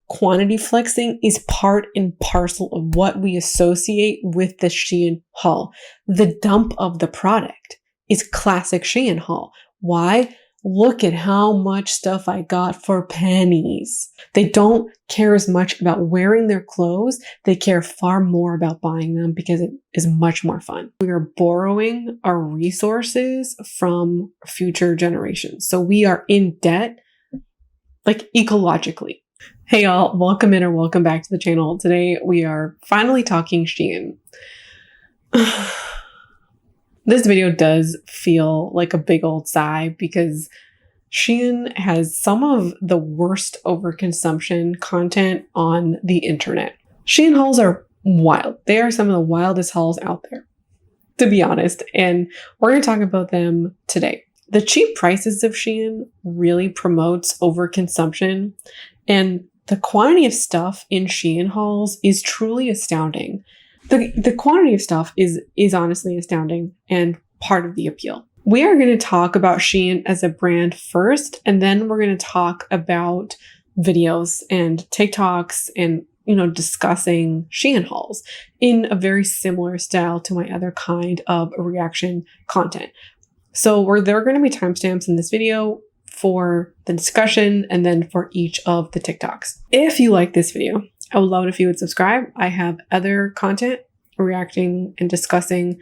quantity flexing is part and parcel of what we associate with the Shein haul. The dump of the product is classic Shein haul. Why? Look at how much stuff I got for pennies. They don't care as much about wearing their clothes. They care far more about buying them because it is much more fun. We are borrowing our resources from future generations. So we are in debt, like ecologically. Hey y'all, welcome in or welcome back to the channel. Today we are finally talking Shein. This video does feel like a big old sigh because Shein has some of the worst overconsumption content on the internet. Shein hauls are wild. They are some of the wildest hauls out there, to be honest, and we're going to talk about them today. The cheap prices of Shein really promotes overconsumption, and the quantity of stuff in Shein hauls is truly astounding. The quantity of stuff is honestly astounding and part of the appeal. We are going to talk about Shein as a brand first, and then we're going to talk about videos and TikToks and, discussing Shein hauls in a very similar style to my other kind of reaction content. So there are going to be timestamps in this video for the discussion and then for each of the TikToks. If you like this video, I would love it if you would subscribe. I have other content reacting and discussing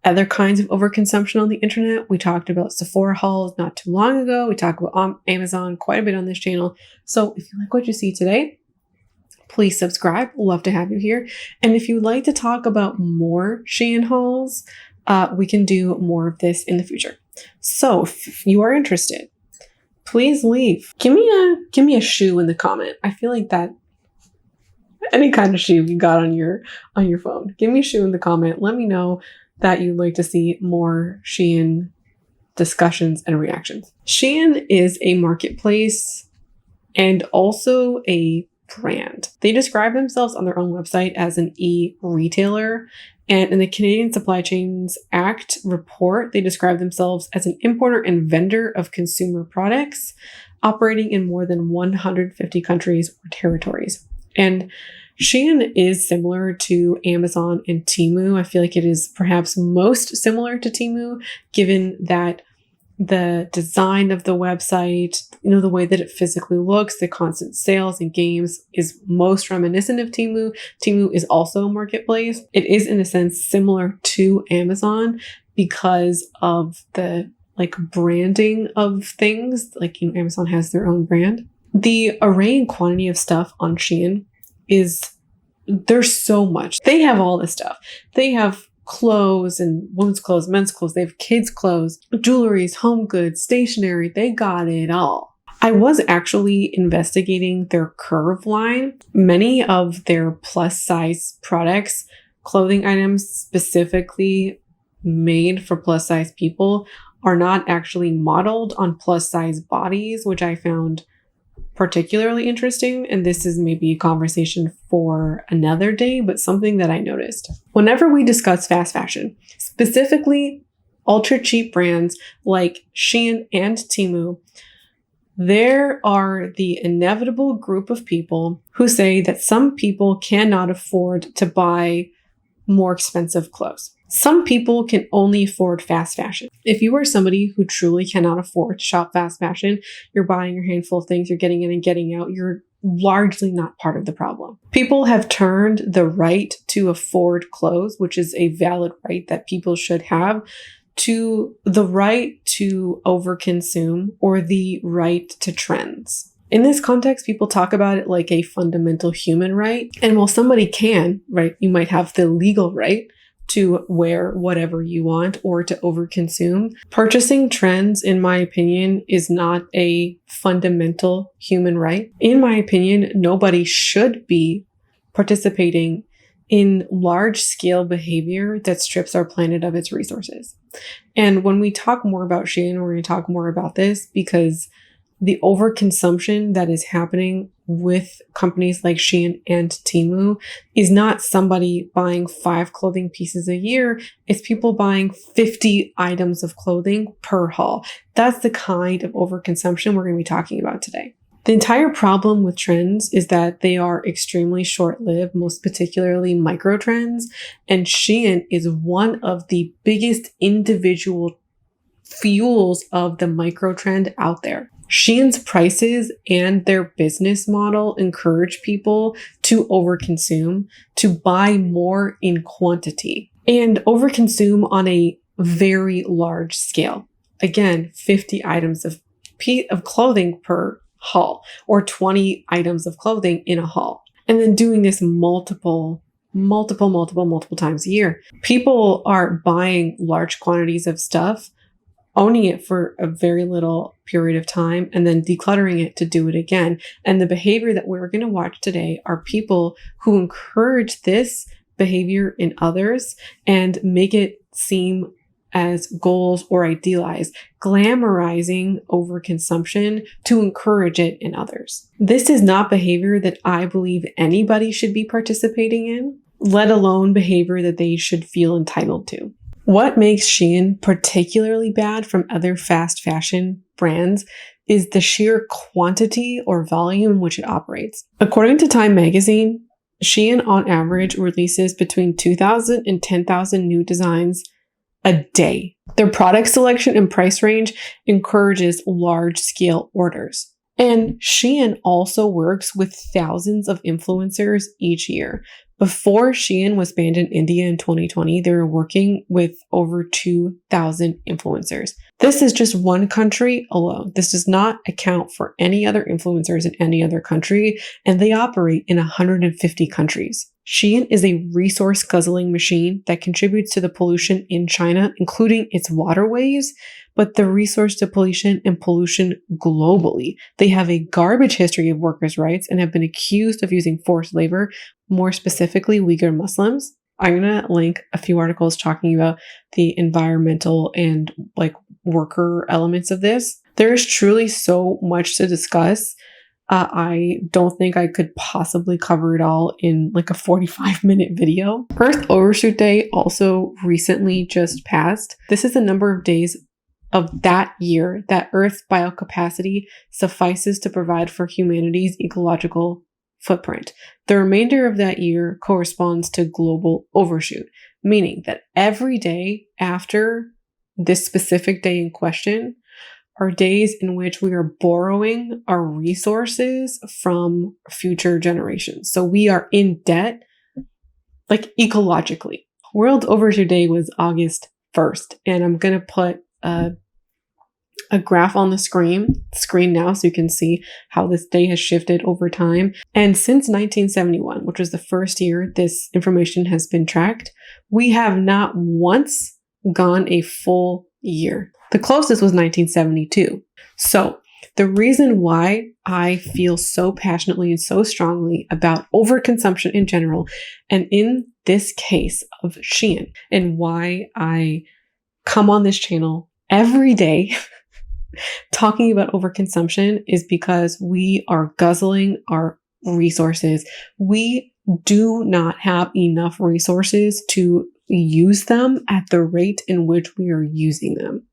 other kinds of overconsumption on the internet. We talked about Sephora hauls not too long ago. We talked about Amazon quite a bit on this channel. So if you like what you see today, please subscribe. Love to have you here. And if you'd like to talk about more Shein hauls, we can do more of this in the future. So if you are interested, please leave. Give me a shoe in the comment. I feel like that any kind of shoe you got on your phone. Give me a shoe in the comment. Let me know that you'd like to see more Shein discussions and reactions. Shein is a marketplace and also a brand. They describe themselves on their own website as an e-retailer. And in the Canadian Supply Chains Act report, they describe themselves as an importer and vendor of consumer products operating in more than 150 countries or territories. And Shein is similar to Amazon and Temu. I feel like it is perhaps most similar to Temu, given that the design of the website, the way that it physically looks, the constant sales and games is most reminiscent of Temu. Temu is also a marketplace. It is in a sense similar to Amazon because of the branding of things. Amazon has their own brand. The array and quantity of stuff on Shein there's so much. They have all this stuff. They have clothes and women's clothes, men's clothes. They have kids' clothes, jewelries, home goods, stationery. They got it all. I was actually investigating their Curve line. Many of their plus size products, clothing items specifically made for plus size people, are not actually modeled on plus size bodies, which I found particularly interesting. And this is maybe a conversation for another day, but something that I noticed. Whenever we discuss fast fashion, specifically ultra cheap brands like Shein and Temu, there are the inevitable group of people who say that some people cannot afford to buy more expensive clothes. Some people can only afford fast fashion. If you are somebody who truly cannot afford to shop fast fashion, you're buying your handful of things, you're getting in and getting out, you're largely not part of the problem. People have turned the right to afford clothes, which is a valid right that people should have, to the right to overconsume or the right to trends. In this context, people talk about it like a fundamental human right. And while somebody can, right, you might have the legal right to wear whatever you want or to overconsume. Purchasing trends, in my opinion, is not a fundamental human right. In my opinion, nobody should be participating in large-scale behavior that strips our planet of its resources. And when we talk more about Shein, we're going to talk more about this because the overconsumption that is happening with companies like Shein and Temu is not somebody buying 5 clothing pieces a year. It's people buying 50 items of clothing per haul. That's the kind of overconsumption we're going to be talking about today. The entire problem with trends is that they are extremely short-lived, most particularly micro trends, and Shein is one of the biggest individual fuels of the micro trend out there. Shein's prices and their business model encourage people to overconsume, to buy more in quantity, and overconsume on a very large scale. Again, 50 items of clothing per haul, or 20 items of clothing in a haul. And then doing this multiple times a year. People are buying large quantities of stuff, owning it for a very little period of time, and then decluttering it to do it again. And the behavior that we're going to watch today are people who encourage this behavior in others and make it seem as goals or idealized, glamorizing overconsumption to encourage it in others. This is not behavior that I believe anybody should be participating in, let alone behavior that they should feel entitled to. What makes Shein particularly bad from other fast fashion brands is the sheer quantity or volume in which it operates. According to Time magazine, Shein on average releases between 2,000 and 10,000 new designs a day. Their product selection and price range encourages large-scale orders. And Shein also works with thousands of influencers each year. Before Shein was banned in India in 2020, they were working with over 2,000 influencers. This is just one country alone. This does not account for any other influencers in any other country, and they operate in 150 countries. Shein is a resource guzzling machine that contributes to the pollution in China, including its waterways, but the resource depletion and pollution globally. They have a garbage history of workers' rights and have been accused of using forced labor, more specifically Uyghur Muslims. I'm going to link a few articles talking about the environmental and worker elements of this. There is truly so much to discuss. I don't think I could possibly cover it all in a 45-minute video. Earth Overshoot Day also recently just passed. This is the number of days of that year that Earth's biocapacity suffices to provide for humanity's ecological footprint. The remainder of that year corresponds to global overshoot, meaning that every day after this specific day in question are days in which we are borrowing our resources from future generations. So we are in debt, ecologically. World Overshoot Day was August 1st, and I'm going to put a graph on the screen now so you can see how this day has shifted over time. And since 1971, which was the first year this information has been tracked, we have not once gone a full year. The closest was 1972. So the reason why I feel so passionately and so strongly about overconsumption in general, and in this case of Shein, and why I come on this channel every day talking about overconsumption is because we are guzzling our resources. We do not have enough resources to use them at the rate in which we are using them.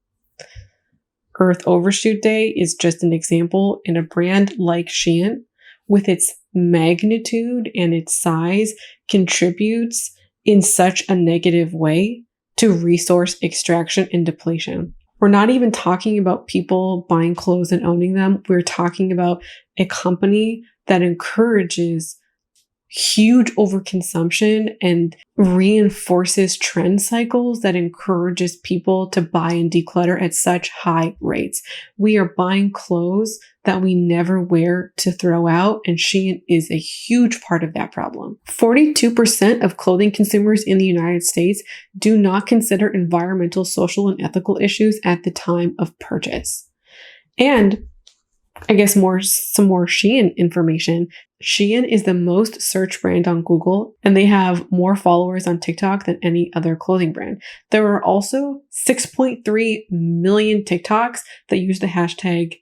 Earth Overshoot Day is just an example, and a brand like Shein, with its magnitude and its size, contributes in such a negative way to resource extraction and depletion. We're not even talking about people buying clothes and owning them. We're talking about a company that encourages huge overconsumption and reinforces trend cycles that encourages people to buy and declutter at such high rates. We are buying clothes that we never wear to throw out, and Shein is a huge part of that problem. 42% of clothing consumers in the United States do not consider environmental, social, and ethical issues at the time of purchase. And I guess some more Shein information. Shein is the most searched brand on Google, and they have more followers on TikTok than any other clothing brand. There are also 6.3 million TikToks that use the hashtag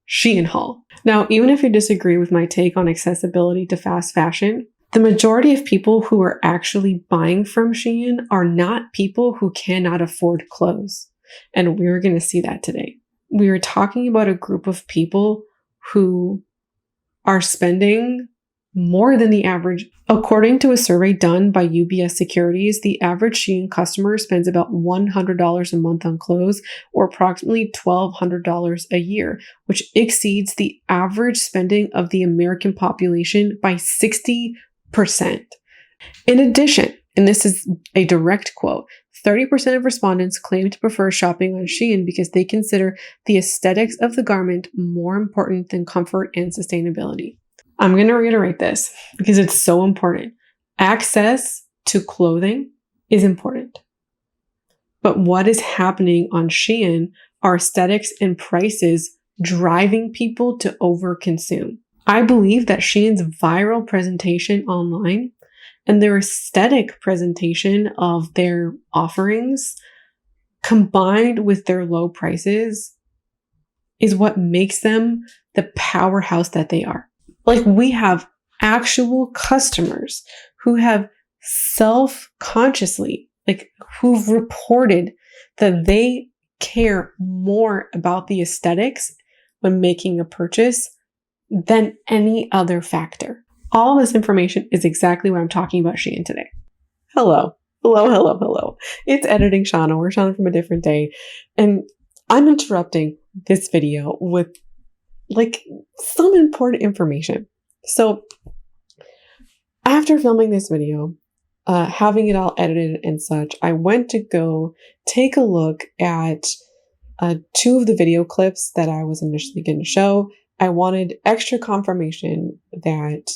Shein haul. Now, even if you disagree with my take on accessibility to fast fashion, the majority of people who are actually buying from Shein are not people who cannot afford clothes. And we're going to see that today. We are talking about a group of people who are spending more than the average. According to a survey done by UBS Securities, the average Shein customer spends about $100 a month on clothes, or approximately $1,200 a year, which exceeds the average spending of the American population by 60%. In addition, and this is a direct quote, 30% of respondents claim to prefer shopping on Shein because they consider the aesthetics of the garment more important than comfort and sustainability. I'm going to reiterate this because it's so important. Access to clothing is important. But what is happening on Shein are aesthetics and prices driving people to overconsume. I believe that Shein's viral presentation online and their aesthetic presentation of their offerings combined with their low prices is what makes them the powerhouse that they are. Like, we have actual customers who have self-consciously, who've reported that they care more about the aesthetics when making a purchase than any other factor. All this information is exactly why I'm talking about Shein today. Hello. It's Editing Shauna. We're Shauna from a different day. And I'm interrupting this video with some important information. So after filming this video, having it all edited and such, I went to go take a look at 2 of the video clips that I was initially going to show. I wanted extra confirmation that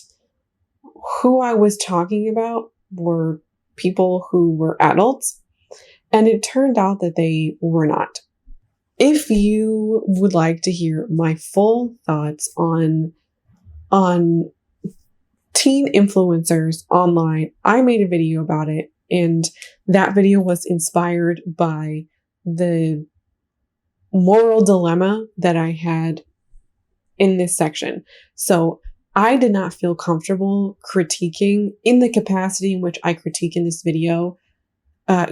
who I was talking about were people who were adults, and it turned out that they were not. If you would like to hear my full thoughts on teen influencers online, I made a video about it, and that video was inspired by the moral dilemma that I had in this section. So I did not feel comfortable critiquing in the capacity in which I critique in this video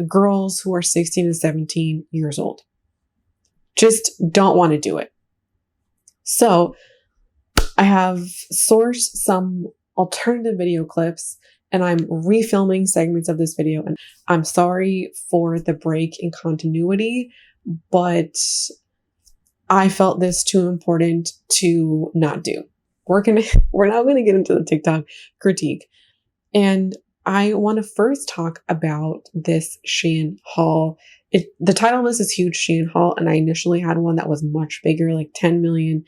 girls who are 16 and 17 years old. Just don't want to do it. So I have sourced some alternative video clips and I'm refilming segments of this video. And I'm sorry for the break in continuity, but I felt this too important to not do. We're now going to get into the TikTok critique. And I want to first talk about this Shein haul. The title of this is Huge Shein Haul, and I initially had one that was much bigger, like 10 million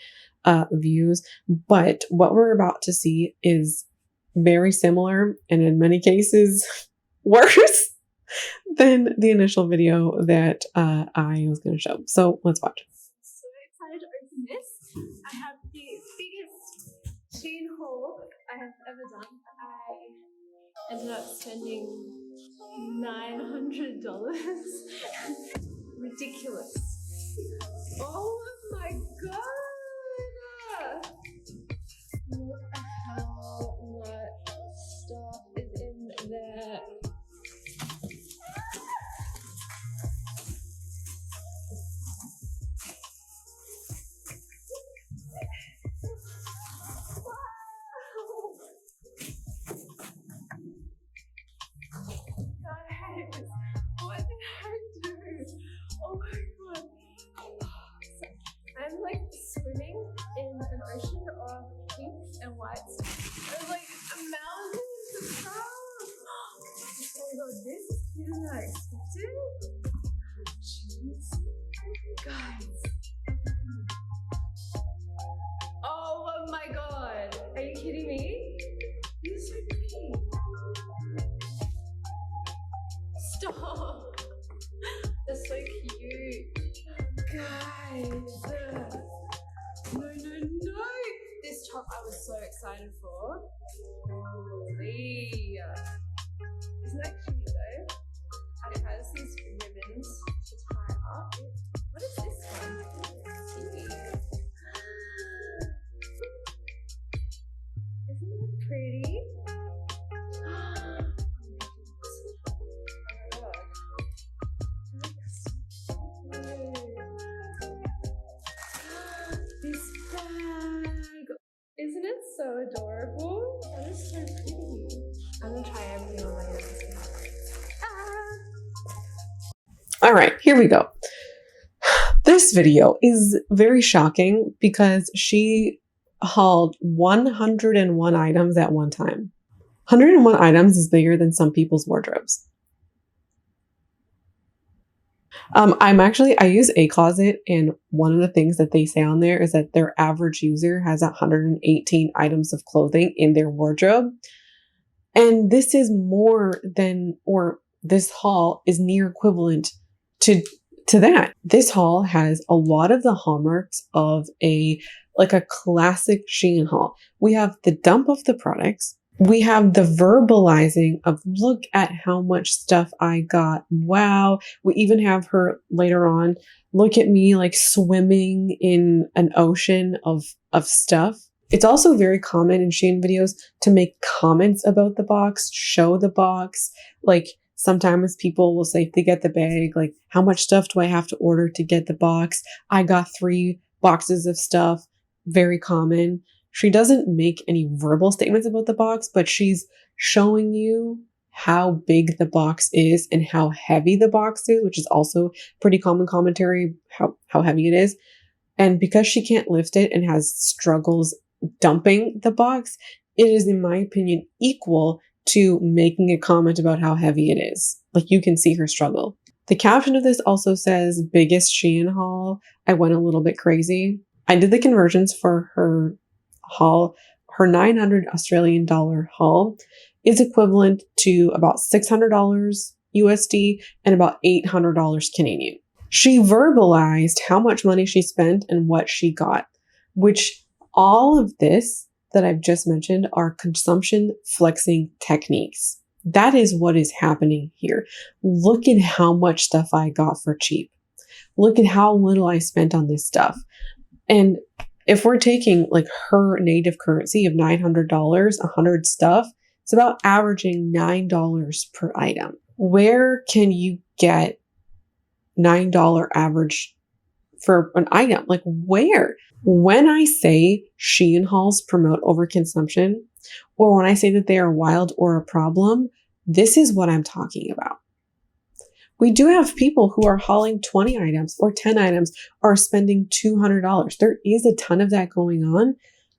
views. But what we're about to see is very similar, and in many cases, worse than the initial video that I was going to show. So let's watch. So excited to open this. I have the biggest Shein haul I have ever done. I ended up spending $900. Ridiculous. Oh my god! What the hell? What stuff is in there? Guys, what did I do? Oh my god. I'm right, here we go. This video is very shocking because she hauled 101 items at one time. 101 items is bigger than some people's wardrobes. I use A Closet, and one of the things that they say on there is that their average user has 118 items of clothing in their wardrobe. And this is more than, or this haul is near equivalent to that. This haul has a lot of the hallmarks of a classic Shein haul. We have the dump of the products. We have the verbalizing of, look at how much stuff I got. Wow. We even have her later on, look at me like swimming in an ocean of stuff. It's also very common in Shein videos to make comments about the box, show the box. Like sometimes people will say if they get the bag, like, how much stuff do I have to order to get the box? I got 3 boxes of stuff. Very common. She doesn't make any verbal statements about the box, but she's showing you how big the box is and how heavy the box is, which is also pretty common commentary, how heavy it is. And because she can't lift it and has struggles dumping the box, it is, in my opinion, equal to making a comment about how heavy it is. Like, you can see her struggle. The caption of this also says, biggest Shein haul. I went a little bit crazy. I did the conversions for her haul. Her 900 Australian dollar haul is equivalent to about $600 USD and about $800 Canadian. She verbalized how much money she spent and what she got, which all of this that I've just mentioned are consumption flexing techniques. That is what is happening here. Look at how much stuff I got for cheap. Look at how little I spent on this stuff. And if we're taking like her native currency of $900, 100 stuff, it's about averaging $9 per item. Where can you get $9 average for an item? Like, where? When I say Shein hauls promote overconsumption, or when I say that they are wild or a problem, this is what I'm talking about. We do have people who are hauling 20 items or 10 items or spending $200. There is a ton of that going on,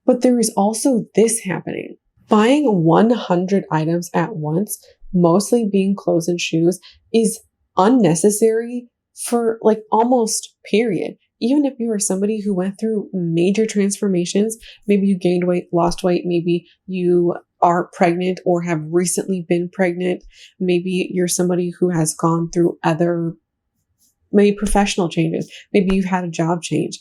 but there is also this happening. Buying 100 items at once, mostly being clothes and shoes, is unnecessary for like almost period. Even if you are somebody who went through major transformations, maybe you gained weight, lost weight, maybe you are pregnant or have recently been pregnant, maybe you're somebody who has gone through other, maybe professional changes, maybe you've had a job change.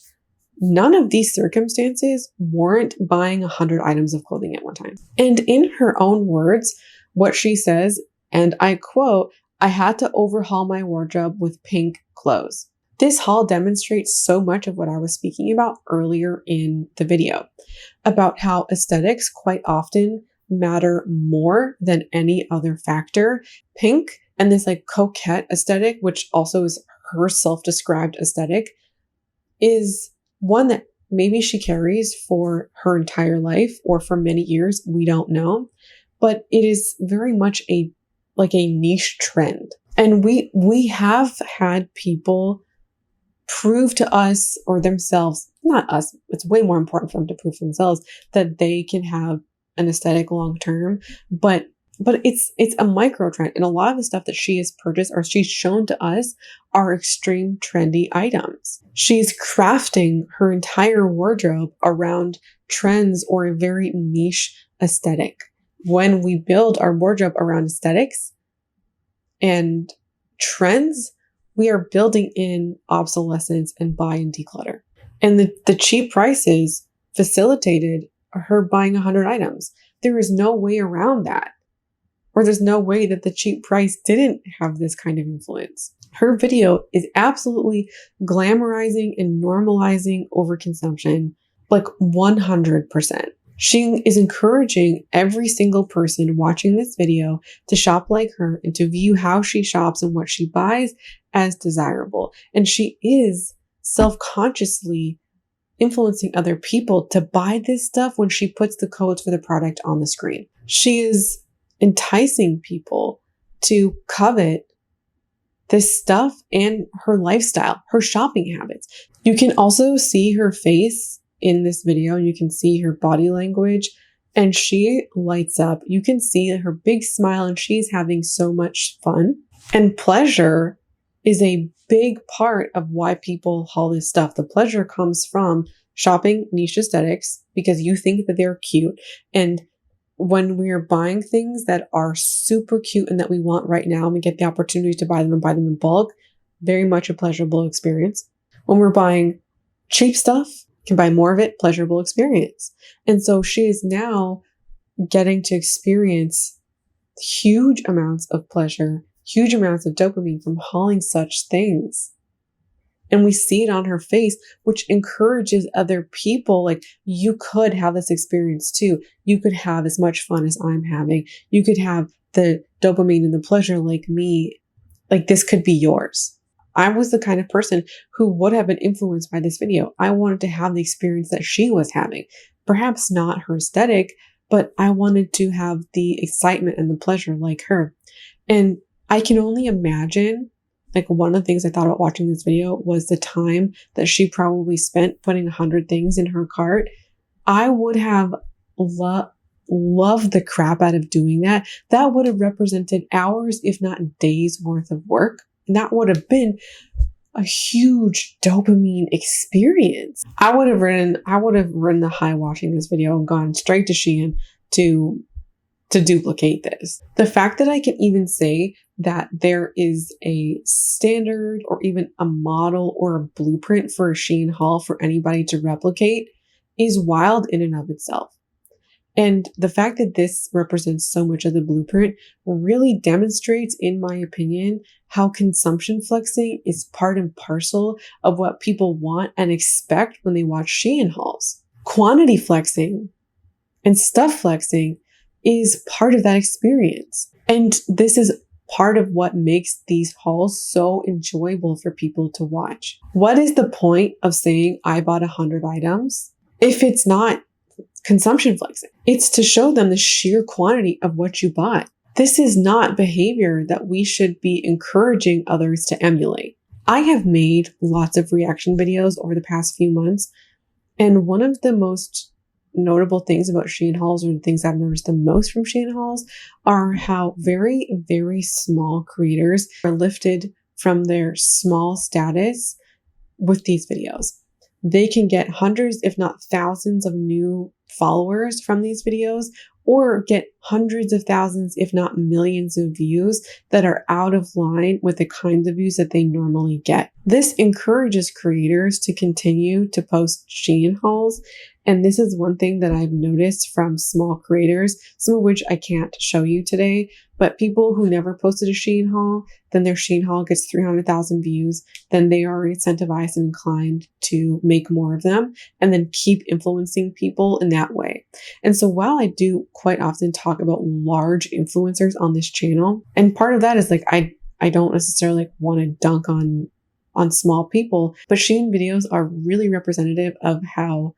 None of these circumstances warrant buying 100 items of clothing at one time. And in her own words, what she says, and I quote, "I had to overhaul my wardrobe with pink clothes." This haul demonstrates so much of what I was speaking about earlier in the video, about how aesthetics quite often matter more than any other factor. Pink and this like coquette aesthetic, which also is her self-described aesthetic, is one that maybe she carries for her entire life or for many years. We don't know, but it is very much a niche trend. And we have had people prove to us or themselves, not us, it's way more important for them to prove to themselves that they can have an aesthetic long term, but it's a micro trend. And a lot of the stuff that she has purchased or she's shown to us are extreme trendy items. She's crafting her entire wardrobe around trends or a very niche aesthetic. When we build our wardrobe around aesthetics and trends, we are building in obsolescence and buy and declutter. And the cheap prices facilitated her buying 100 items. There is no way around that. Or there's no way that the cheap price didn't have this kind of influence. Her video is absolutely glamorizing and normalizing overconsumption, like 100%. She is encouraging every single person watching this video to shop like her and to view how she shops and what she buys as desirable. And she is self-consciously influencing other people to buy this stuff when she puts the codes for the product on the screen. She is enticing people to covet this stuff and her lifestyle, her shopping habits. You can also see her face in this video. You can see her body language and she lights up. You can see her big smile and she's having so much fun. And pleasure is a big part of why people haul this stuff. The pleasure comes from shopping niche aesthetics because you think that they're cute. And when we're buying things that are super cute and that we want right now, and we get the opportunity to buy them and buy them in bulk, very much a pleasurable experience. When we're buying cheap stuff, can buy more of it, pleasurable experience. And so she is now getting to experience huge amounts of pleasure, huge amounts of dopamine from hauling such things. And we see it on her face, which encourages other people. Like, you could have this experience too. You could have as much fun as I'm having. You could have the dopamine and the pleasure like me. Like, this could be yours. I was the kind of person who would have been influenced by this video. I wanted to have the experience that she was having. Perhaps not her aesthetic, but I wanted to have the excitement and the pleasure like her. And I can only imagine, like, one of the things I thought about watching this video was the time that she probably spent putting 100 things in her cart. I would have loved the crap out of doing that. That would have represented hours, if not days worth of work. And that would have been a huge dopamine experience. I would have ridden the high watching this video and gone straight to Shein to duplicate this. The fact that I can even say that there is a standard or even a model or a blueprint for a Shein haul for anybody to replicate is wild in and of itself. And the fact that this represents so much of the blueprint really demonstrates, in my opinion, how consumption flexing is part and parcel of what people want and expect when they watch Shein hauls. Quantity flexing and stuff flexing is part of that experience. And this is part of what makes these hauls so enjoyable for people to watch. What is the point of saying I bought 100 items if it's not consumption flexing? It's to show them the sheer quantity of what you bought. This is not behavior that we should be encouraging others to emulate. I have made lots of reaction videos over the past few months, and one of the most notable things about Shein hauls, or the things I've noticed the most from Shein hauls, are how very, very small creators are lifted from their small status with these videos. They can get hundreds, if not thousands, of new followers from these videos, or get hundreds of thousands, if not millions of views that are out of line with the kinds of views that they normally get. This encourages creators to continue to post Shein hauls. And this is one thing that I've noticed from small creators, some of which I can't show you today, but people who never posted a Shein haul, then their Shein haul gets 300,000 views, then they are incentivized and inclined to make more of them and then keep influencing people in that way. And so while I do quite often talk about large influencers on this channel, and part of that is like, I don't necessarily want to dunk on small people, but Shein videos are really representative of how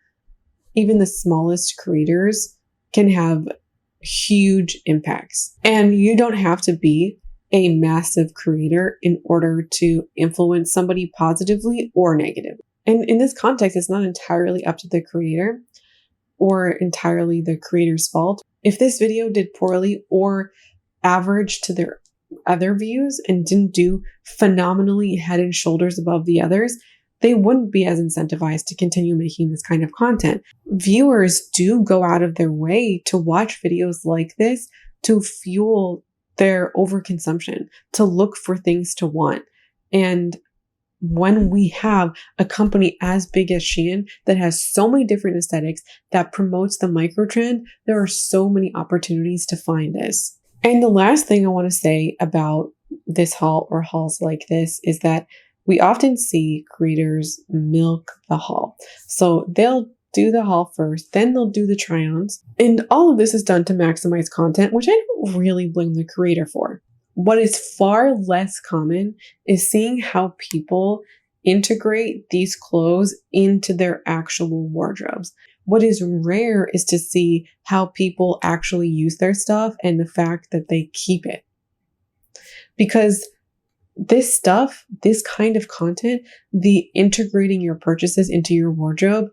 even the smallest creators can have huge impacts. And you don't have to be a massive creator in order to influence somebody positively or negatively. And in this context, it's not entirely up to the creator or entirely the creator's fault. If this video did poorly or average to their other views and didn't do phenomenally head and shoulders above the others, they wouldn't be as incentivized to continue making this kind of content. Viewers do go out of their way to watch videos like this to fuel their overconsumption, to look for things to want. And when we have a company as big as Shein that has so many different aesthetics that promotes the micro trend, there are so many opportunities to find this. And the last thing I want to say about this haul or hauls like this is that we often see creators milk the haul. So they'll do the haul first, then they'll do the try-ons. And all of this is done to maximize content, which I don't really blame the creator for. What is far less common is seeing how people integrate these clothes into their actual wardrobes. What is rare is to see how people actually use their stuff and the fact that they keep it. Because this stuff, this kind of content, the integrating your purchases into your wardrobe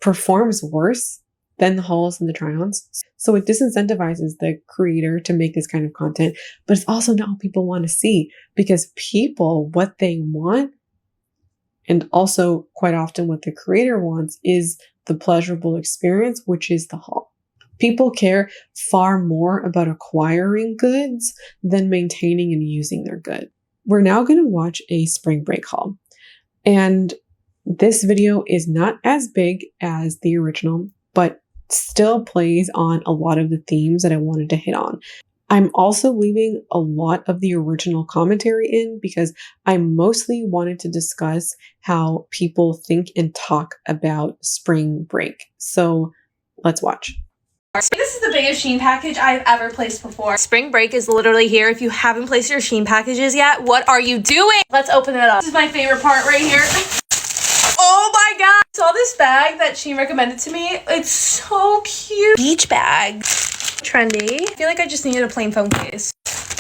performs worse than the hauls and the try-ons. So it disincentivizes the creator to make this kind of content, but it's also not what people want to see, because people, what they want, and also quite often what the creator wants, is the pleasurable experience, which is the haul. People care far more about acquiring goods than maintaining and using their good. We're now going to watch a spring break haul. And this video is not as big as the original, but still plays on a lot of the themes that I wanted to hit on. I'm also leaving a lot of the original commentary in because I mostly wanted to discuss how people think and talk about spring break. So let's watch. This is the biggest Shein package I've ever placed before. Spring break is literally here. If you haven't placed your Shein packages yet, what are you doing? Let's open it up. This is my favorite part right here. Oh my god! I saw this bag that Shein recommended to me. It's so cute. Beach bag. Trendy. I feel like I just needed a plain phone case.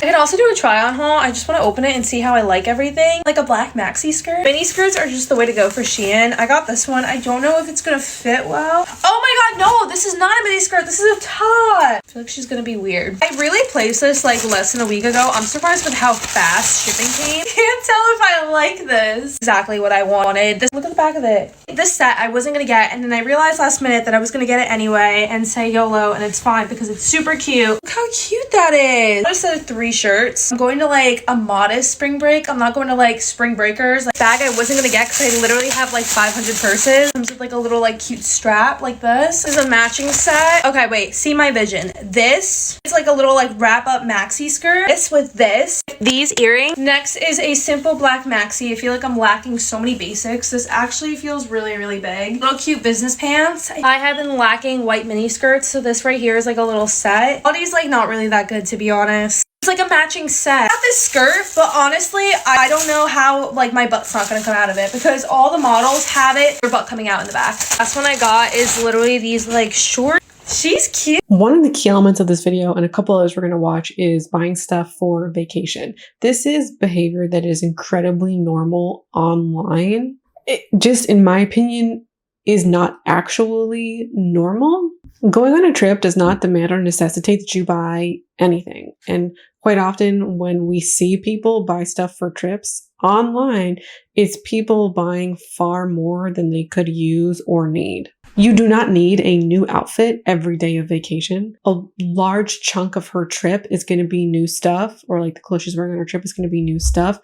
I could also do a try on haul. I just want to open it and see how I like everything. Like a black maxi skirt. Mini skirts are just the way to go for Shein. I got this one. I don't know if it's gonna fit well. Oh my god, no, this is not a mini skirt. This is a top. I feel like she's gonna be weird. I really placed this like less than a week ago. I'm surprised with how fast shipping came. Can't tell if I like this. Exactly what I wanted. Look at the back of it. This set I wasn't gonna get, and then I realized last minute that I was gonna get it anyway and say YOLO, and it's fine because it's super cute. Look how cute that is. I set of 3 shirts. I'm going to like a modest spring break. I'm not going to like spring breakers. Like bag I wasn't gonna get because I literally have like 500 purses. Comes with like a little like cute strap like this. This is a matching set. Okay, wait, see my vision. This is like a little like wrap up maxi skirt. This with this. These earrings. Next is a simple black maxi. I feel like I'm lacking so many basics. This actually feels really, really big. Little cute business pants. I have been lacking white mini skirts, so this right here is like a little set. Body's like not really that good, to be honest. It's like a matching set. I have this skirt, but honestly, I don't know how like my butt's not gonna come out of it because all the models have it, their butt coming out in the back. Last one I got is literally these like short. She's cute. One of the key elements of this video, and a couple others we're going to watch, is buying stuff for vacation. This is behavior that is incredibly normal online. It just, in my opinion, is not actually normal. Going on a trip does not demand or necessitate that you buy anything. And quite often when we see people buy stuff for trips online, it's people buying far more than they could use or need. You do not need a new outfit every day of vacation. A large chunk of her trip is going to be new stuff, or like the clothes she's wearing on her trip is going to be new stuff.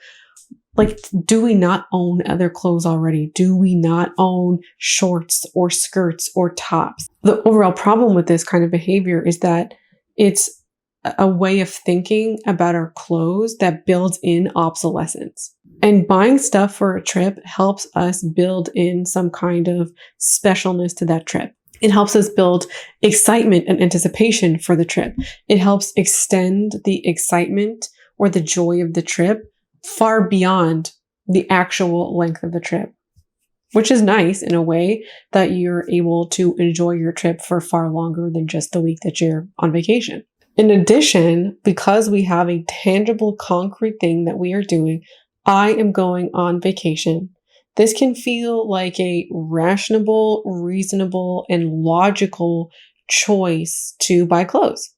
Like, do we not own other clothes already? Do we not own shorts or skirts or tops? The overall problem with this kind of behavior is that it's a way of thinking about our clothes that builds in obsolescence. And buying stuff for a trip helps us build in some kind of specialness to that trip. It helps us build excitement and anticipation for the trip. It helps extend the excitement or the joy of the trip far beyond the actual length of the trip, which is nice in a way that you're able to enjoy your trip for far longer than just the week that you're on vacation. In addition, because we have a tangible, concrete thing that we are doing, I am going on vacation. This can feel like a rational, reasonable, and logical choice to buy clothes.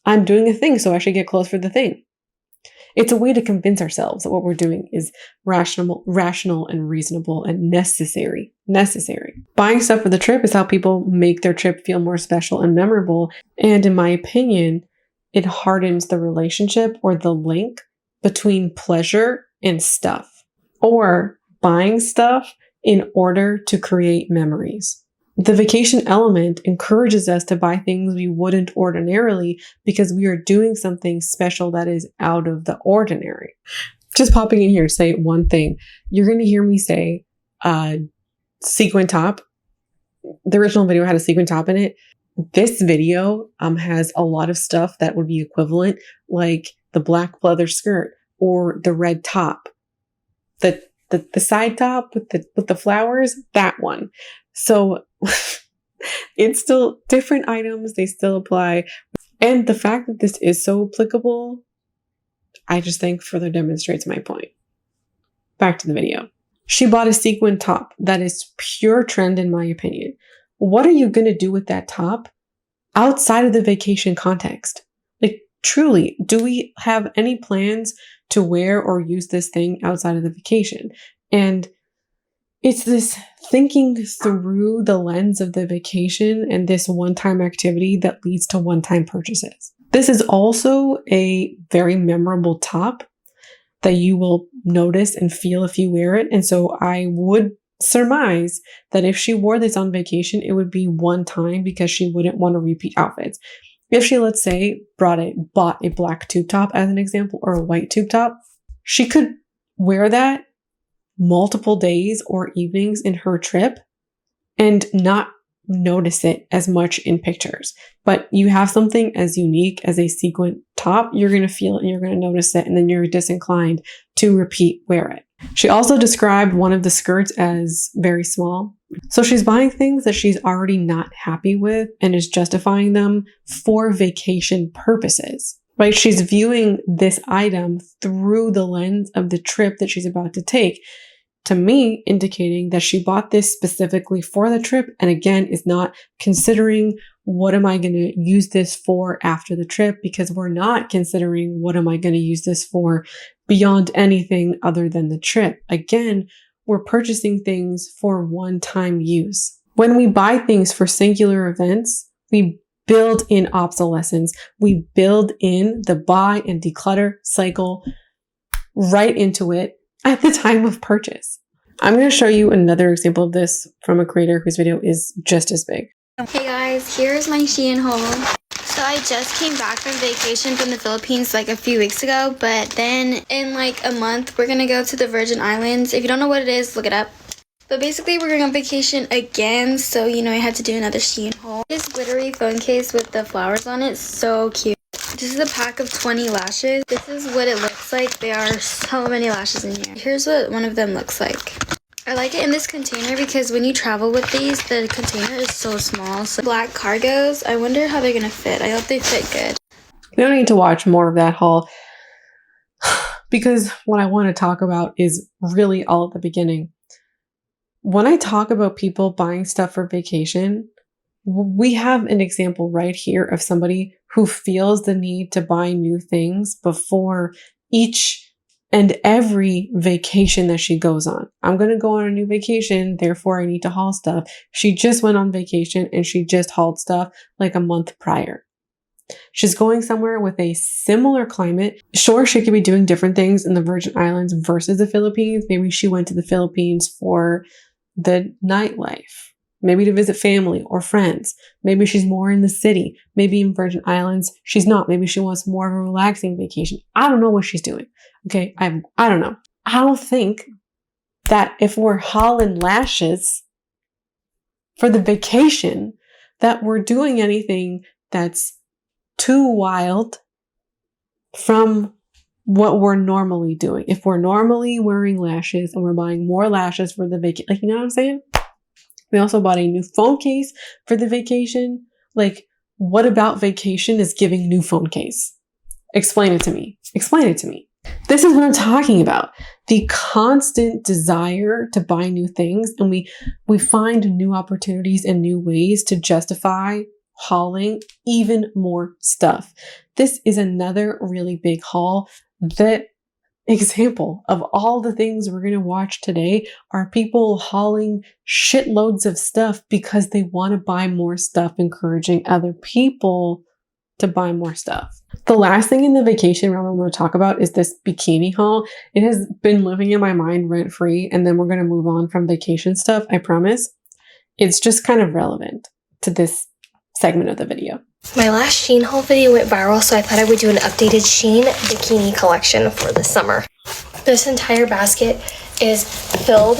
I'm doing a thing, so I should get clothes for the thing. It's a way to convince ourselves that what we're doing is rational and reasonable and necessary. Buying stuff for the trip is how people make their trip feel more special and memorable. And in my opinion, it hardens the relationship or the link between pleasure and stuff, or buying stuff in order to create memories. The vacation element encourages us to buy things we wouldn't ordinarily because we are doing something special that is out of the ordinary. Just popping in here to say one thing. You're going to hear me say sequin top. The original video had a sequin top in it. This video has a lot of stuff that would be equivalent, like the black leather skirt or the red top. The side top with the flowers, that one. So it's still different items, they still apply. And the fact that this is so applicable, I just think further demonstrates my point. back to the video. She bought a sequin top that is pure trend in my opinion. What are you going to do with that top outside of the vacation context? Like, truly, do we have any plans to wear or use this thing outside of the vacation? And it's this thinking through the lens of the vacation and this one-time activity that leads to one-time purchases. This is also a very memorable top that you will notice and feel if you wear it. And so I would surmise that if she wore this on vacation, it would be one time because she wouldn't want to repeat outfits. If she, let's say, bought a black tube top as an example, or a white tube top, she could wear that multiple days or evenings in her trip and not notice it as much in pictures. But you have something as unique as a sequin top, you're going to feel it and you're going to notice it, and then you're disinclined to repeat wear it. She also described one of the skirts as very small. So she's buying things that she's already not happy with and is justifying them for vacation purposes, right? She's viewing this item through the lens of the trip that she's about to take, to me, indicating that she bought this specifically for the trip. And again, is not considering what am I going to use this for after the trip, because we're not considering what am I going to use this for beyond anything other than the trip. Again, we're purchasing things for one-time use. When we buy things for singular events, we build in obsolescence. We build in the buy and declutter cycle right into it at the time of purchase. I'm going to show you another example of this from a creator whose video is just as big. Hey guys, here's my Shein haul. So I just came back from vacation from the Philippines like a few weeks ago, but then in like a month, we're going to go to the Virgin Islands. If you don't know what it is, look it up. But basically, we're going on vacation again, so I had to do another Shein haul. This glittery phone case with the flowers on it, so cute. This is a pack of 20 lashes. This is what it looks like. There are so many lashes in here. Here's what one of them looks like. I like it in this container because when you travel with these, the container is so small. So black cargos, I wonder how they're going to fit. I hope they fit good. We don't need to watch more of that haul because what I want to talk about is really all at the beginning. When I talk about people buying stuff for vacation, we have an example right here of somebody who feels the need to buy new things before each and every vacation that she goes on. I'm going to go on a new vacation, therefore I need to haul stuff. She just went on vacation and she just hauled stuff like a month prior. She's going somewhere with a similar climate. Sure, she could be doing different things in the Virgin Islands versus the Philippines. Maybe she went to the Philippines for the nightlife, maybe to visit family or friends. Maybe she's more in the city. Maybe in Virgin Islands, she's not. Maybe she wants more of a relaxing vacation. I don't know what she's doing. Okay, I don't know. I don't think that if we're hauling lashes for the vacation, that we're doing anything that's too wild from what we're normally doing. If we're normally wearing lashes and we're buying more lashes for the vacation, like, you know what I'm saying? We also bought a new phone case for the vacation. Like, what about vacation is giving new phone case? Explain it to me. Explain it to me. This is what I'm talking about. The constant desire to buy new things, and we find new opportunities and new ways to justify hauling even more stuff. This is another really big haul. That example of all the things we're going to watch today are people hauling shitloads of stuff because they want to buy more stuff, encouraging other people to buy more stuff. The last thing in the vacation realm I want to talk about is this bikini haul. It has been living in my mind rent free, and then we're going to move on from vacation stuff, I promise. It's just kind of relevant to this segment of the video. My last Shein haul video went viral, so I thought I would do an updated Shein bikini collection for the summer. This entire basket is filled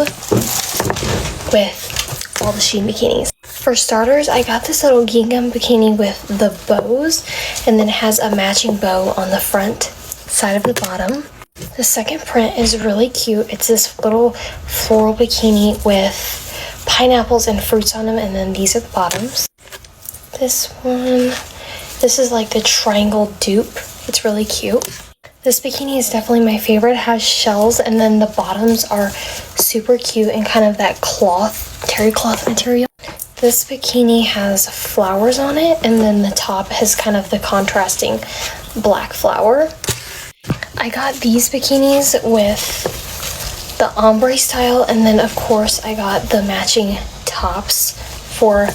with all the Shein bikinis. For starters, I got this little gingham bikini with the bows, and then it has a matching bow on the front side of the bottom. The second print is really cute. It's this little floral bikini with pineapples and fruits on them, and then these are the bottoms. This one, this is like the triangle dupe. It's really cute. This bikini is definitely my favorite. It has shells, and then the bottoms are super cute and kind of that cloth, terry cloth material. This bikini has flowers on it, and then the top has kind of the contrasting black flower. I got these bikinis with the ombre style, and then of course I got the matching tops for...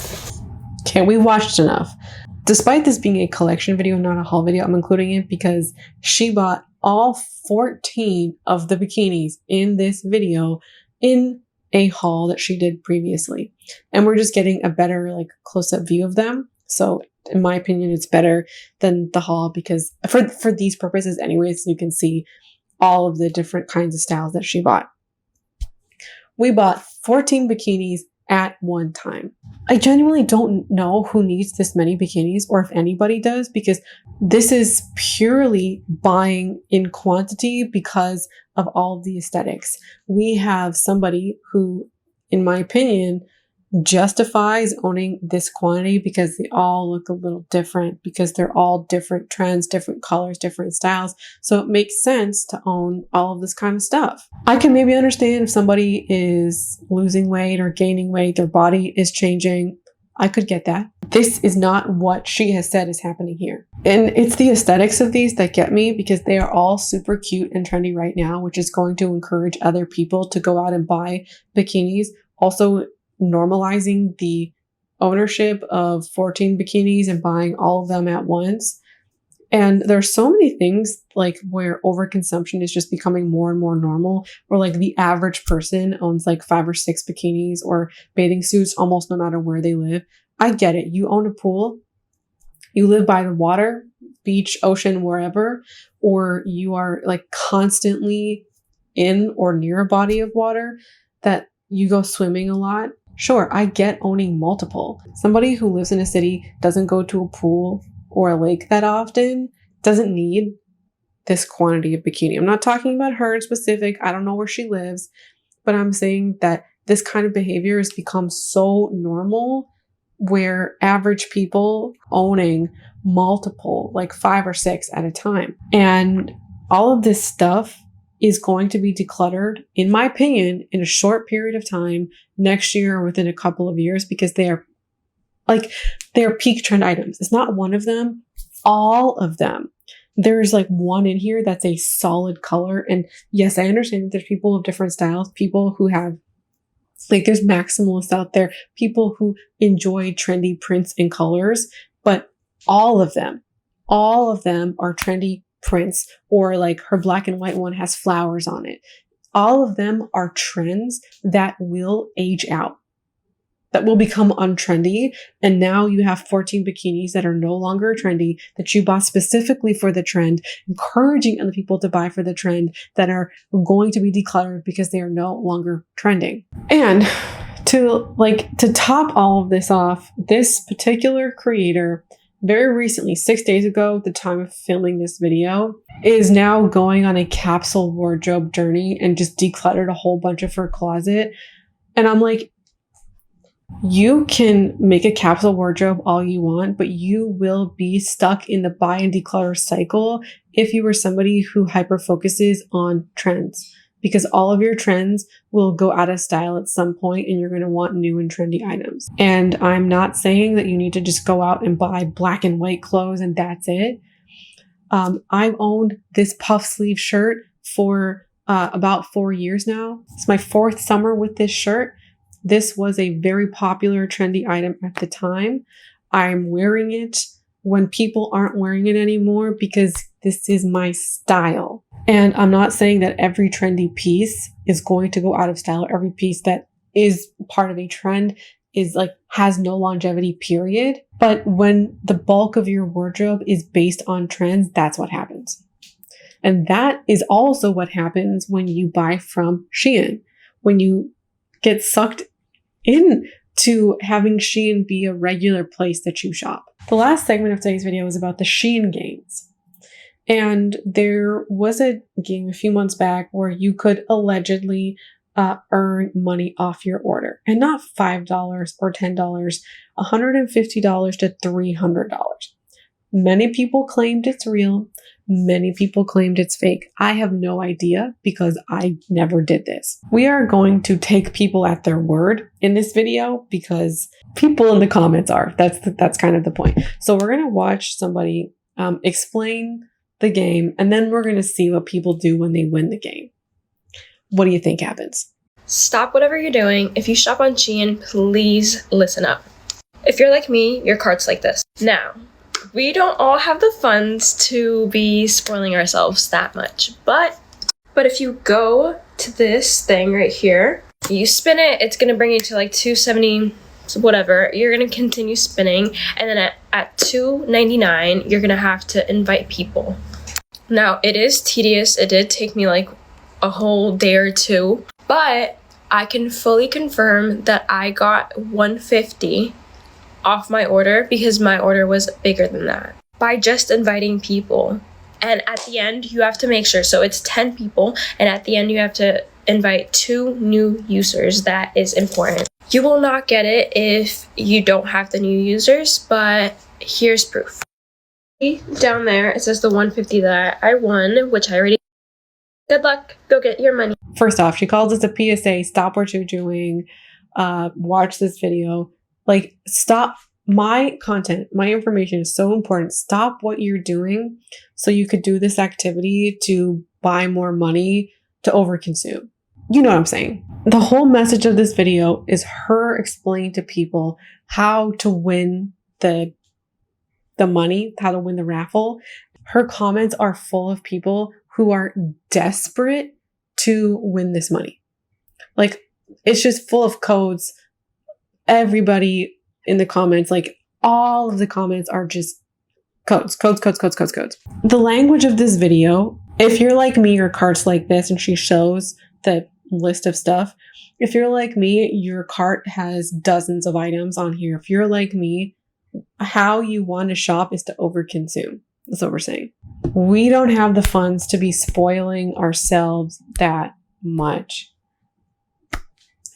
Okay, we watched enough. Despite this being a collection video, not a haul video, I'm including it because she bought all 14 of the bikinis in this video in a haul that she did previously. And we're just getting a better like close-up view of them. So in my opinion, it's better than the haul because for these purposes anyways, you can see all of the different kinds of styles that she bought. We bought 14 bikinis at one time. I genuinely don't know who needs this many bikinis or if anybody does, because this is purely buying in quantity because of all of the aesthetics. We have somebody who, in my opinion, justifies owning this quantity because they all look a little different, because they're all different trends, different colors, different styles. So it makes sense to own all of this kind of stuff. I can maybe understand if somebody is losing weight or gaining weight, their body is changing. I could get that. This is not what she has said is happening here. And it's the aesthetics of these that get me because they are all super cute and trendy right now, which is going to encourage other people to go out and buy bikinis. Also, normalizing the ownership of 14 bikinis and buying all of them at once. And there's so many things like where overconsumption is just becoming more and more normal, where like the average person owns like 5 or 6 bikinis or bathing suits almost no matter where they live. I get it. You own a pool, you live by the water, beach, ocean, wherever, or you are like constantly in or near a body of water that you go swimming a lot. Sure, I get owning multiple. Somebody who lives in a city, doesn't go to a pool or a lake that often, doesn't need this quantity of bikini. I'm not talking about her in specific. I don't know where she lives, but I'm saying that this kind of behavior has become so normal where average people owning multiple, like 5 or 6 at a time. And all of this stuff is going to be decluttered, in my opinion, in a short period of time, next year or within a couple of years, because they are peak trend items. It's not one of them, all of them. There's like one in here that's a solid color. And yes, I understand that there's people of different styles, people who have, like there's maximalists out there, people who enjoy trendy prints and colors, but all of them are trendy prints, or like her black and white one has flowers on it. All of them are trends that will age out, that will become untrendy. And now you have 14 bikinis that are no longer trendy, that you bought specifically for the trend, encouraging other people to buy for the trend, that are going to be decluttered because they are no longer trending. And to top all of this off, this particular creator very recently, 6 days ago, at the time of filming this video, is now going on a capsule wardrobe journey and just decluttered a whole bunch of her closet. And I'm like, you can make a capsule wardrobe all you want, but you will be stuck in the buy and declutter cycle if you are somebody who hyper focuses on trends, because all of your trends will go out of style at some point and you're going to want new and trendy items. And I'm not saying that you need to just go out and buy black and white clothes and that's it. I've owned this puff sleeve shirt for about 4 years now. It's my 4th summer with this shirt. This was a very popular, trendy item at the time. I'm wearing it when people aren't wearing it anymore because this is my style. And I'm not saying that every trendy piece is going to go out of style. Every piece that is part of a trend is like, has no longevity, period. But when the bulk of your wardrobe is based on trends, that's what happens. And that is also what happens when you buy from Shein. When you get sucked into having Shein be a regular place that you shop. The last segment of today's video is about the Shein games. And there was a game a few months back where you could allegedly earn money off your order. And not $5 or $10, $150 to $300. Many people claimed it's real. Many people claimed it's fake. I have no idea because I never did this. We are going to take people at their word in this video because people in the comments are. That's kind of the point. So we're going to watch somebody explain the game, and then we're going to see what people do when they win the game. What do you think happens? Stop whatever you're doing. If you shop on Shein, please listen up. If you're like me, your cart's like this. Now, we don't all have the funds to be spoiling ourselves that much, but if you go to this thing right here, you spin it, it's gonna bring you to like 270, whatever. You're gonna continue spinning, and then at $2.99, you're gonna have to invite people. Now, it is tedious. It did take me like a whole day or two, but I can fully confirm that I got $150 off my order because my order was bigger than that by just inviting people. And at the end, you have to make sure, so it's 10 people, and at the end you have to invite 2 new users. That is important. You will not get it if you don't have the new users, but here's proof. Down there it says the $150 that I won, which I already. Good luck, go get your money. First off, she calls this a PSA. Stop what you're doing. Watch this video. Like, stop. My content, my information is so important. Stop what you're doing so you could do this activity to buy more money to overconsume. You know what I'm saying? The whole message of this video is her explaining to people how to win the money, how to win the raffle. Her comments are full of people who are desperate to win this money. Like, it's just full of codes. Everybody in the comments, like all of the comments are just codes. The language of this video, if you're like me, your cart's like this, and she shows the list of stuff. If you're like me, your cart has dozens of items on here. If you're like me, how you want to shop is to overconsume. That's what we're saying. We don't have the funds to be spoiling ourselves that much.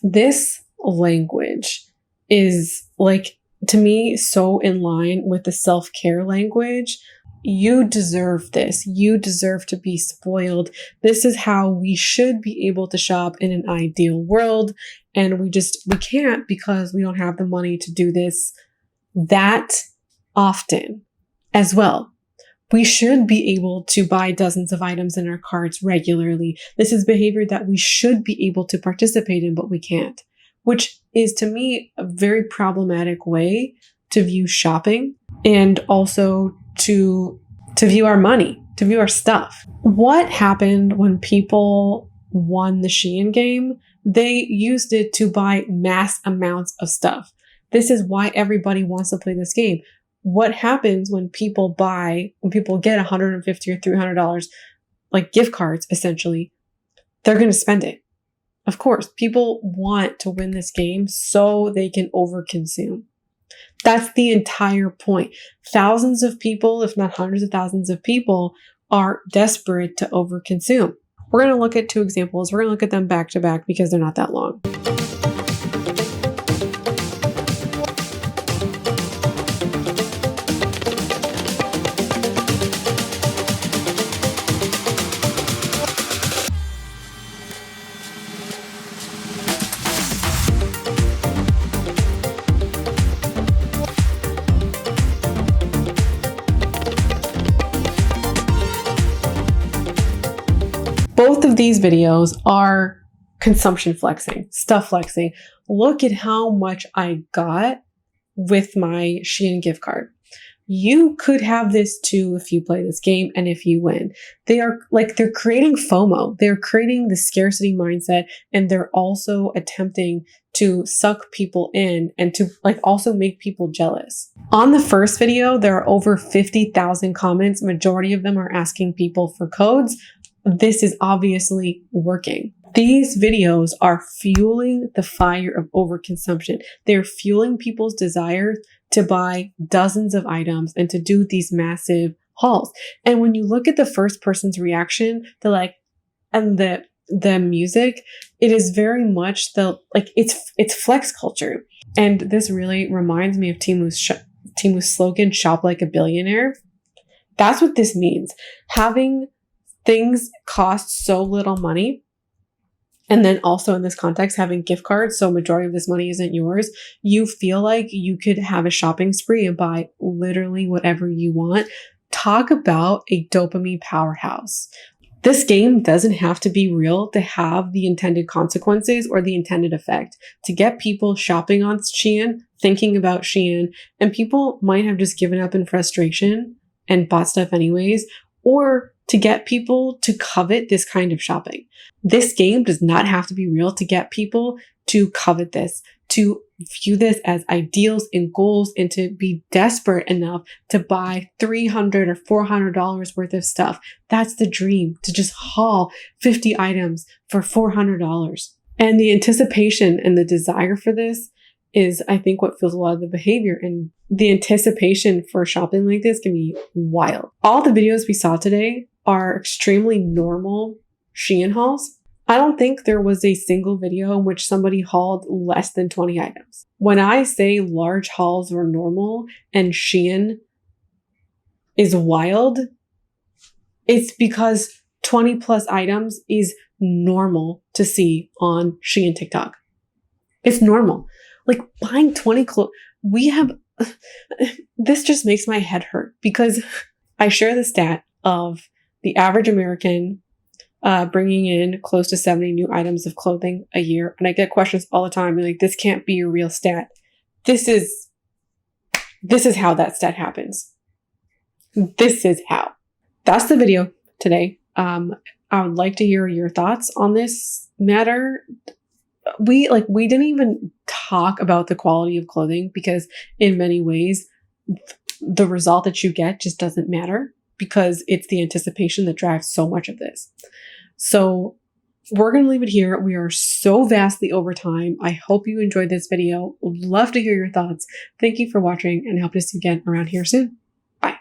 This language is, like, to me, so in line with the self-care language. You deserve this. You deserve to be spoiled. This is how we should be able to shop in an ideal world. And we can't because we don't have the money to do this that often as well. We should be able to buy dozens of items in our carts regularly. This is behavior that we should be able to participate in, but we can't, which is, to me, a very problematic way to view shopping and also to view our money, to view our stuff. What happened when people won the Shein game? They used it to buy mass amounts of stuff. This is why everybody wants to play this game. What happens when people get $150 or $300, like gift cards, essentially, they're going to spend it. Of course, people want to win this game so they can overconsume. That's the entire point. Thousands of people, if not hundreds of thousands of people, are desperate to overconsume. We're going to look at 2 examples. We're going to look at them back to back because they're not that long. Both of these videos are consumption flexing, stuff flexing. Look at how much I got with my Shein gift card. You could have this too if you play this game and if you win. They're creating FOMO. They're creating the scarcity mindset, and they're also attempting to suck people in and to also make people jealous. On the first video, there are over 50,000 comments. Majority of them are asking people for codes. This is obviously working. These videos are fueling the fire of overconsumption. They're fueling people's desire to buy dozens of items and to do these massive hauls. And when you look at the first person's reaction, and the music, it is very much it's flex culture. And this really reminds me of Timu's slogan, "Shop like a billionaire." That's what this means. Having things cost so little money, and then also in this context, having gift cards, so majority of this money isn't yours, you feel like you could have a shopping spree and buy literally whatever you want. Talk about a dopamine powerhouse. This game doesn't have to be real to have the intended consequences or the intended effect. To get people shopping on Shein, thinking about Shein, and people might have just given up in frustration and bought stuff anyways, or to get people to covet this kind of shopping. This game does not have to be real to get people to covet this, to view this as ideals and goals, and to be desperate enough to buy $300 or $400 worth of stuff. That's the dream, to just haul 50 items for $400. And the anticipation and the desire for this is, I think, what fuels a lot of the behavior. And the anticipation for shopping like this can be wild. All the videos we saw today are extremely normal Shein hauls. I don't think there was a single video in which somebody hauled less than 20 items. When I say large hauls were normal and Shein is wild, it's because 20 plus items is normal to see on Shein TikTok. It's normal. Like buying 20 clothes. This just makes my head hurt because I share the stat of the average American bringing in close to 70 new items of clothing a year. And I get questions all the time. Like, this can't be a real stat. This is how that stat happens. This is how. That's the video today. I would like to hear your thoughts on this matter. We didn't even talk about the quality of clothing because in many ways, the result that you get just doesn't matter because it's the anticipation that drives so much of this. So we're going to leave it here. We are so vastly over time. I hope you enjoyed this video. Would love to hear your thoughts. Thank you for watching and I hope to see you again around here soon. Bye.